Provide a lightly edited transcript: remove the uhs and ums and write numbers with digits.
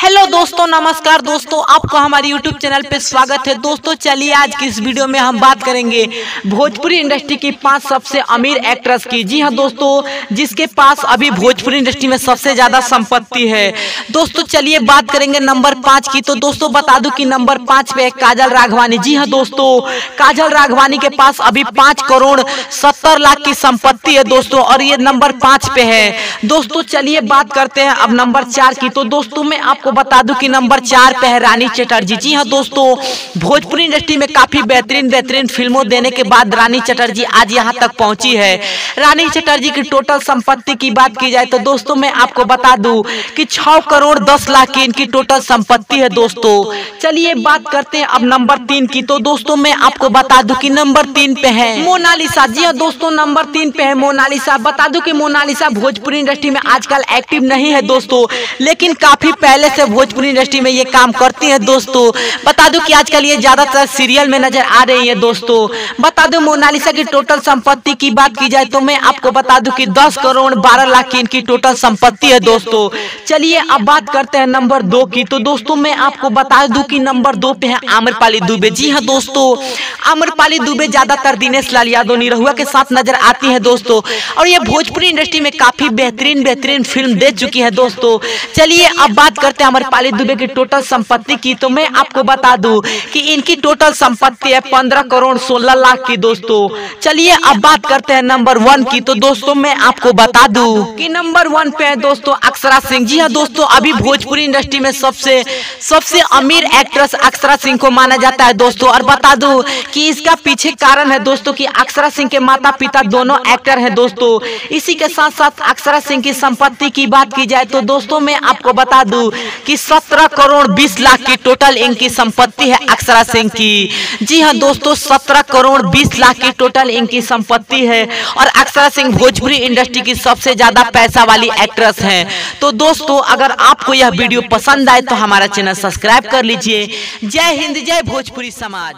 Hello दोस्तों, नमस्कार दोस्तों, आपको हमारे यूट्यूब चैनल पे स्वागत है। दोस्तों चलिए आज की इस वीडियो में हम बात करेंगे भोजपुरी इंडस्ट्री की 5 सबसे अमीर एक्ट्रेस की। जी हाँ दोस्तों, जिसके पास अभी भोजपुरी इंडस्ट्री में सबसे ज्यादा संपत्ति है। दोस्तों चलिए बात करेंगे नंबर 5 की। तो दोस्तों बता दूं कि नंबर 5 पे है काजल राघवानी। जी हाँ दोस्तों, काजल राघवानी के पास अभी 5 करोड़ 70 लाख की संपत्ति है दोस्तों, और ये नंबर 5 पे है। दोस्तों चलिए बात करते हैं अब नंबर 4 की। तो दोस्तों मैं आपको बता दूं कि नंबर 4 पे है रानी चटर्जी। जी हाँ दोस्तों, भोजपुरी इंडस्ट्री में काफी बेहतरीन फिल्मों देने के बाद रानी चटर्जी आज यहाँ तक पहुंची है। रानी चटर्जी की टोटल संपत्ति की बात की जाए तो दोस्तों मैं आपको बता दूं कि 6 करोड़ 10 लाख की इनकी टोटल संपत्ति है दोस्तों। चलिए बात करते हैं अब नंबर 3 की। तो दोस्तों मैं आपको बता दूं कि नंबर 3 पे है मोनालिसा। जी हाँ दोस्तों, नंबर 3 पे है मोनालिसा। बता दूं कि मोनालिसा भोजपुरी इंडस्ट्री में आजकल एक्टिव नहीं है दोस्तों, लेकिन काफी पहले से भोजपुरी इंडस्ट्री में ये काम करती है दोस्तों। बता दूं कि आजकल ये ज्यादातर सीरियल में नजर आ रही है दोस्तों। बता दूं मोनालिसा की टोटल संपत्ति की बात की जाए तो मैं आपको बता दूं कि 10 करोड़ 12 लाख की इनकी टोटल संपत्ति है दोस्तों। चलिए अब बात करते हैं नंबर 2 की। तो दोस्तों मैं आपको बता दूं कि नंबर 2 पे है आम्रपाली दुबे। जी हाँ दोस्तों, आम्रपाली दुबे ज्यादातर दिनेश लाल यादव निरहुआ के साथ नजर आती है दोस्तों, और ये भोजपुरी इंडस्ट्री में काफी बेहतरीन फिल्म दे चुकी है दोस्तों। चलिए अब बात करते हैं आम्रपाली दुबे की टोटल संपत्ति की। तो मैं आपको बता दूं कि इनकी टोटल संपत्ति है 15 करोड़ 16 लाख की दोस्तों। चलिए अब बात करते हैं नंबर 1 की। तो दोस्तों मैं आपको बता दूं कि नंबर 1 पे है दोस्तों अक्षरा सिंह। जी हाँ दोस्तों, अभी भोजपुरी इंडस्ट्री में सबसे अमीर एक्ट्रेस अक्षरा सिंह को माना जाता है दोस्तों। और बता दूं कि इसका पीछे कारण है दोस्तों कि अक्षरा सिंह के माता पिता दोनों एक्टर हैं दोस्तों। इसी के साथ साथ अक्षरा सिंह की संपत्ति की बात की जाए तो दोस्तों मैं आपको बता दूं कि 17 करोड़ 20 लाख की टोटल इनकी संपत्ति है अक्षरा सिंह की। जी हाँ दोस्तों, 17 करोड़ 20 लाख की टोटल इनकी संपत्ति है, और अक्षरा सिंह भोजपुरी इंडस्ट्री की सबसे ज्यादा पैसा वाली एक्ट्रेस हैं। तो दोस्तों अगर आपको यह वीडियो पसंद आए तो हमारा चैनल सब्सक्राइब कर लीजिए। जय हिंद, जय भोजपुरी समाज।